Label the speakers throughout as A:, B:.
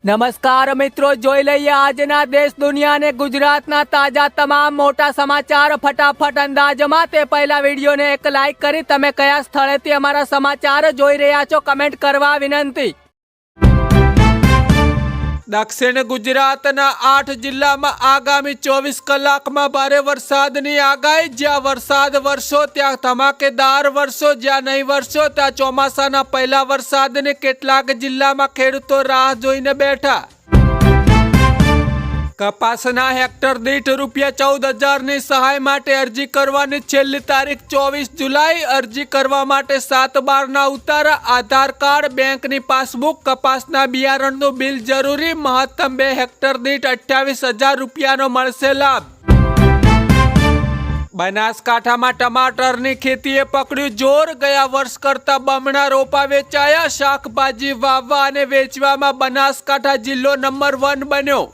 A: નમસ્કાર મિત્રો, જોઈ લઈએ આજના દેશ દુનિયા અને ગુજરાતના તાજા તમામ મોટા સમાચાર ફટાફટ અંદાજમાં। તે પહેલા વિડીયોને એક લાઈક કરી તમે કયા સ્થળેથી અમારા સમાચાર જોઈ રહ્યા છો કમેન્ટ કરવા વિનંતી। દક્ષિણ ગુજરાતના 8 જિલ્લામાં આગામી 24 કલાકમાં ભારે વરસાદની આગાહી। જ્યાં વરસાદ વરસો ત્યાં ધમાકેદાર વરસો, જ્યાં નહીં વરસો ત્યાં ચોમાસાના પહેલા વરસાદને કેટલાક જિલ્લામાં ખેડૂતો રાહ જોઈને બેઠા। કપાસના હેક્ટર દીઠ ₹14,000ની સહાય માટે અરજી કરવાની છેલ્લી તારીખ 24 જુલાઈ। અરજી કરવા માટે 7/12ના ઉતારા, આધાર કાર્ડ, બેંકની પાસબુક, કપાસના બિયારણનું બિલ જરૂરી। મહત્તમ 2 હેક્ટર દીઠ ₹28,000નો મળશે લાભ। બનાસકાંઠામાં ટમાટરની ખેતીએ પકડ્યું જોર। ગયા વર્ષ કરતા બમણા રોપા વેચાયા। શાકભાજી વાવવા અને વેચવામાં બનાસકાંઠા જિલ્લો નંબર 1 બન્યો।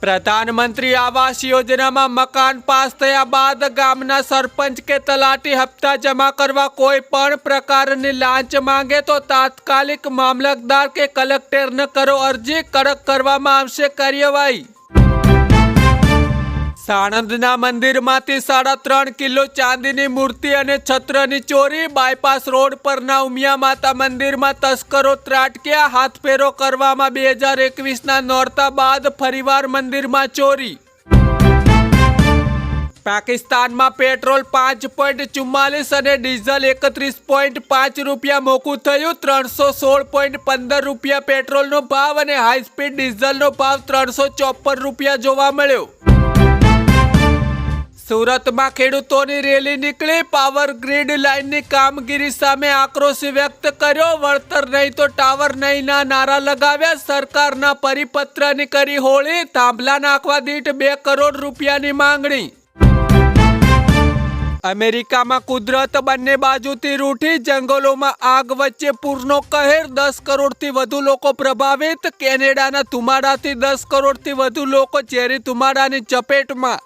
A: પ્રધાનમંત્રી આવાસ યોજનામાં મકાન પાસ થયા બાદ ગામના સરપંચ કે તલાટી હપ્તા જમા કરવા કોઈ પણ પ્રકારની લાંચ માંગે તો તાત્કાલિક મામલતદાર કે કલેક્ટરને કરો અરજી, કડક કરવામાં આવશે કાર્યવાહી। સાણંદના મંદિરમાંથી 3.5 કિલો ચાંદીની મૂર્તિ અને છત્રની ચોરી। બાયપાસ રોડ પરના ઉમિયા માતા મંદિરમાં તસ્કરો ત્રાટક્યા। હાથફેરો કરવામાં 2021ના નોરતા બાદ ફરીવાર મંદિરમાં ચોરી। પાકિસ્તાનમાં પેટ્રોલ 5.44 અને ડીઝલ 31.5 મોંઘું થયું। ₹316.15 પેટ્રોલનો ભાવ અને હાઈસ્પીડ ડીઝલનો ભાવ ₹354 જોવા મળ્યો। સુરતમાં ખેડૂતોની રેલી નીકળી। પાવર ગ્રીડ લાઇનની કામગીરી સામે આક્રોશ વ્યક્ત કર્યો। વળતર નહીં તો ટાવર નહીંના નારા લગાવ્યા। સરકારના પરિપત્રની કરી હોળી। થાંભલા નાખવા દીઠ ₹2 કરોડની માંગણી। અમેરિકામાં કુદરત બંને બાજુથી રૂઠી। જંગલોમાં આગ વચ્ચે પૂરનો કહેર। 10 કરોડથી વધુ લોકો પ્રભાવિત। કેનેડાના ધુમાડાથી 10 કરોડથી વધુ લોકો ઝેરી ધુમાડાની ચપેટમાં।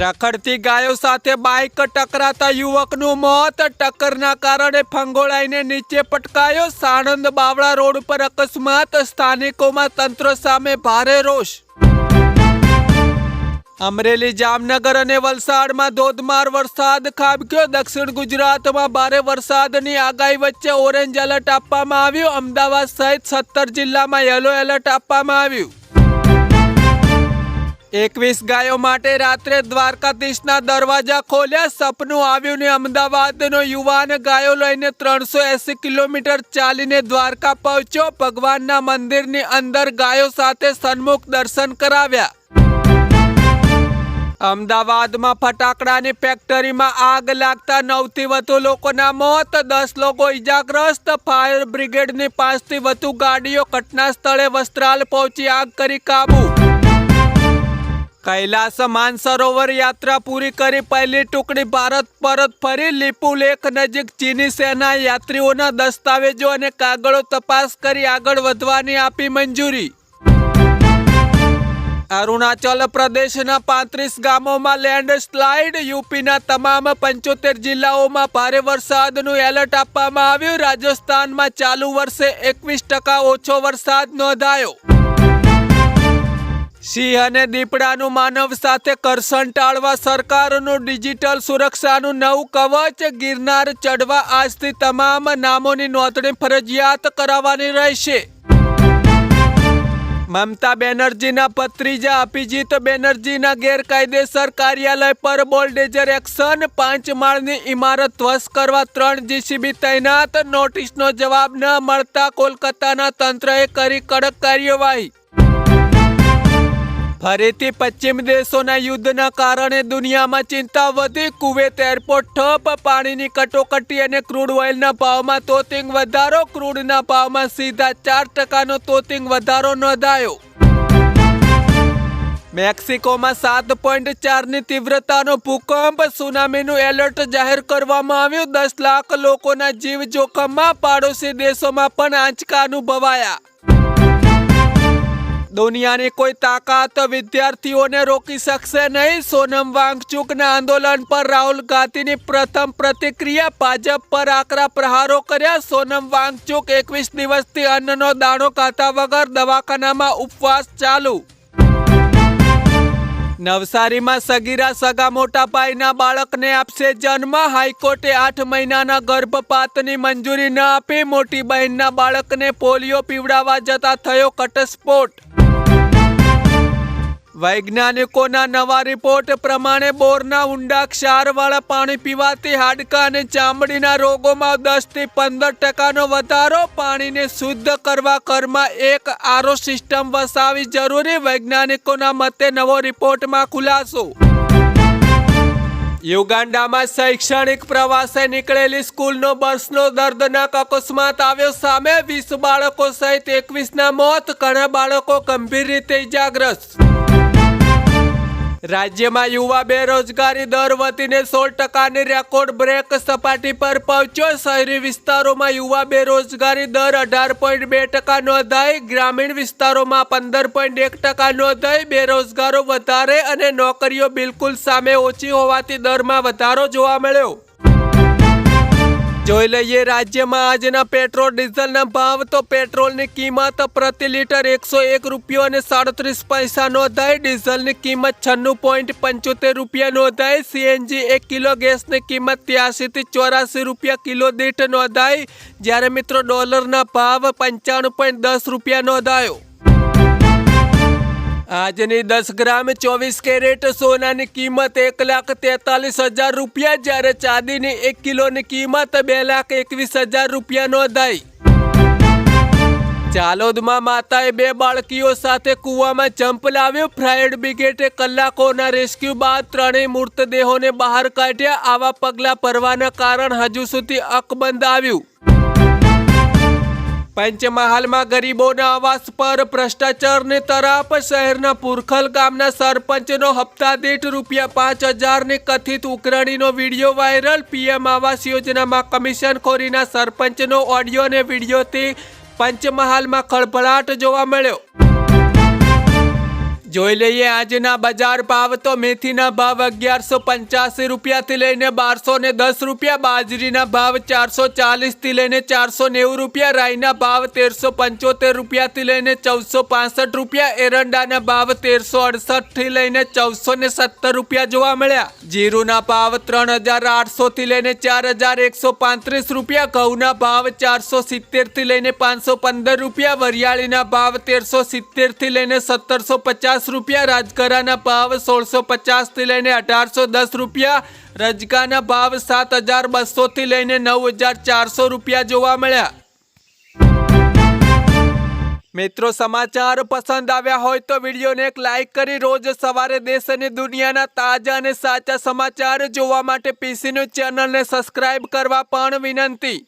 A: રખડતી ગાયો સાથે બાઇક ટકરાતા યુવકનું મોત। ટક્કરના કારણે ફંગોળાઈને નીચે પટકાયો। સાણંદ બાવળા રોડ પર અકસ્માત। સ્થાનિકોમાં તંત્ર સામે ભારે રોષ। અમરેલી, જામનગર અને વલસાડમાં ધોધમાર વરસાદ ખાબક્યો। દક્ષિણ ગુજરાતમાં ભારે વરસાદની આગાહી વચ્ચે ઓરેન્જ એલર્ટ આપવામાં આવ્યું। અમદાવાદ સહિત 17 જિલ્લામાં યલો એલર્ટ આપવામાં આવ્યું। 21 ગાયો માટે રાત્રે દ્વારકાધીશના દરવાજા ખોલ્યા। સપનું આવ્યું ને અમદાવાદનો યુવાન ગાયો લઈને 380 કિલોમીટર ચાલીને દ્વારકા પહોંચ્યો। ભગવાનના મંદિરની અંદર ગાયો સાથે સન્મુખ દર્શન કરાવ્યા। અમદાવાદમાં ફટાકડાની ફેક્ટરીમાં આગ લાગતા 9થી વધુ લોકોના મોત, 10 લોકો ઇજાગ્રસ્ત। ફાયર બ્રિગેડની 5થી વધુ ગાડીઓ ઘટના સ્થળે વસ્ત્રાલ પહોંચી આગ કરી કાબુ। કૈલાસ માનસરોવર યાત્રા પૂરી કરી પહેલી ટુકડી ભારત પરત ફરી। લીપુ લેક નજીક ચીની સેના યાત્રીઓના દસ્તાવેજો અને કાગળો તપાસ કરી આગળ વધવાની આપી મંજૂરી। અરુણાચલ પ્રદેશના 35 ગામોમાં લેન્ડસ્લાઇડ। યુપીના તમામ 75 જિલ્લાઓમાં ભારે વરસાદનું એલર્ટ આપવામાં આવ્યું। રાજસ્થાનમાં ચાલુ વર્ષે 21% ઓછો વરસાદ નોંધાયો। સિંહ અને દીપડાનું માનવ સાથે ઘર્ષણ ટાળવા સરકારનું ડિજિટલ સુરક્ષાનું નવું કવચ। ગિરનાર ચડવા આજથી તમામ નામોની નોંધણી ફરજિયાત કરાવવાની રહેશે। મમતા બેનર્જીના ભત્રીજા અભિજીત બેનર્જીના ગેરકાયદેસર કાર્યાલય પર બોલડેઝર એક્શન। 5 માળની ઇમારત ધ્વસ્ત કરવા 3 જીસીબી તૈનાત। નોટિસનો જવાબ ન મળતા કોલકાતાના તંત્રએ કરી કડક કાર્યવાહી। ફરીથી પશ્ચિમ દેશોના યુદ્ધના કારણે દુનિયામાં ચિંતા વધી। કુવેત એરપોર્ટ ઠપ। પાણીની કટોકટી અને ક્રૂડ ઓઇલના ભાવમાં તોતિંગ વધારો। ક્રૂડના ભાવમાં સીધા 4%નો તોતિંગ વધારો નોંધાયો। મેક્સિકોમાં 7.4ની તીવ્રતાનો ભૂકંપ। સુનામીનું એલર્ટ જાહેર કરવામાં આવ્યું। 10 લાખ લોકોના જીવ જોખમમાં। પાડોશી દેશોમાં પણ આંચકા અનુભવાયા। દુનિયાની કોઈ તાકાત વિદ્યાર્થીઓને રોકી શકશે નહીં. સોનમ વાંગચુકના આંદોલન પર રાહુલ ગાંધીની પ્રથમ પ્રતિક્રિયા. ભાજપ પર આકરા પ્રહારો કર્યા. સોનમ વાંગચુક 21 દિવસથી અન્નનો દાણો ખાધા વગર દવાખાનામાં ઉપવાસ ચાલુ. નવસારીમાં સગીરા સગા મોટા ભાઈના બાળકને આપશે જન્મ. હાઈકોર્ટે 8 મહિનાના ગર્ભપાતની મંજૂરી ન આપી. મોટી બહેનના બાળકને પોલિયો પીવડાવવા જતા થયો ઘટસ્ફોટ. વૈજ્ઞાનિકોના નવા રિપોર્ટ પ્રમાણે બોરના ઊંડા ક્ષારવાળા પાણી પીવાથી હાડકાં અને ચામડીના રોગોમાં 10 થી 15% વધારો. પાણીને શુદ્ધ કરવા ઘરમાં એક આરઓ સિસ્ટમ વસાવવી જરૂરી. વૈજ્ઞાનિકોના મતે નવો રિપોર્ટમાં ખુલાસો. યુગાન્ડામાં શૈક્ષણિક પ્રવાસે નીકળેલી સ્કૂલનો બસનો દર્દનાક અકસ્માત આવ્યો સામે. 20 બાળકો સહિત 21ના મોત. ઘણા બાળકો ગંભીર રીતે ઇજાગ્રસ્ત. રાજ્યમાં યુવા બેરોજગારી દર વધીને 16%ની રેકોર્ડ બ્રેક સપાટી પર પહોંચ્યો. શહેરી વિસ્તારોમાં યુવા બેરોજગારી દર 18.2% નોંધાઈ. ગ્રામીણ વિસ્તારોમાં 15.1% નોંધાઈ. બેરોજગારો વધારે અને નોકરીઓ બિલકુલ સામે ઓછી હોવાથી દરમાં વધારો જોવા મળ્યો. જોઈ લઈએ રાજ્યમાં આજના પેટ્રોલ ડીઝલના ભાવ. તો પેટ્રોલની કિંમત પ્રતિ લીટર 101 રૂપિયો અને 37 પૈસા નોંધાઈ. ડીઝલની કિંમત 96.75 રૂપિયા નોંધાઈ. સીએનજી 1 કિલો ગેસની કિંમત 83 થી 84 રૂપિયા કિલો દીઠ નોંધાઈ. જ્યારે મિત્રો ડોલરના ભાવ 95.10 રૂપિયા નોંધાયો. આજની 10 ગ્રામ 24 કેરેટ સોનાની કિંમત 1,43,000 રૂપિયા. જ્યારે ચાંદીની 1 કિલોની કિંમત 2,21,000 રૂપિયા નોંધાઈ. ચાલોદમાં માતાએ 2 બાળકીઓ સાથે કૂવામાં જમ્પ લાવ્યો. ફાયર બ્રિગેડે કલાકોના રેસ્ક્યુ બાદ 3 મૃતદેહોને બહાર કાઢ્યા. આવા પગલાં ભરવાના કારણ હજુ સુધી અકબંધ આવ્યું. પંચમહાલમાં ગરીબોના આવાસ પર ભ્રષ્ટાચારની તરાપ. શહેરના પુરખલ ગામના સરપંચનો હપ્તા દીઠ ₹5,000ની કથિત ઉઘરાણીનો વિડીયો વાયરલ. પીએમ આવાસ યોજનામાં કમિશનખોરીના સરપંચનો ઓડિયો અને વિડીયોથી પંચમહાલમાં ખળભળાટ જોવા મળ્યો. જોઈ લઈએ આજના બજાર ભાવ. તો મેથીના ભાવ 1185 રૂપિયાથી લઈને 1210 રૂપિયા. બાજરીના ભાવ 440 થી લઈને 490 રૂપિયા. રાઈના ભાવ 1375 રૂપિયાથી લઈને 1465 રૂપિયા. એરંડાના ભાવ 1368 થી લઈને 1417 રૂપિયા જોવા મળ્યા. જીરુના ભાવ 3800 થી લઈને 4135 રૂપિયા. ઘઉંના ભાવ 470 થી લઈને 515 રૂપિયા. વરિયાળીના ભાવ 1370 થી લઈને 1750 રૂપિયા. રાજગરાના ભાવ 1650 થી લઈને 1810 રૂપિયા. રજગાના ભાવ 7200 થી લઈને 9400 રૂપિયા જોવા મળ્યા. મિત્રો સમાચાર પસંદ આવ્યા હોય તો વિડીયોને એક લાઈક કરી રોજ સવારે દેશ અને દુનિયાના તાજા અને સાચા સમાચાર જોવા માટે પીસીન્યૂઝ ચેનલને સબસ્ક્રાઇબ કરવા પણ વિનંતી.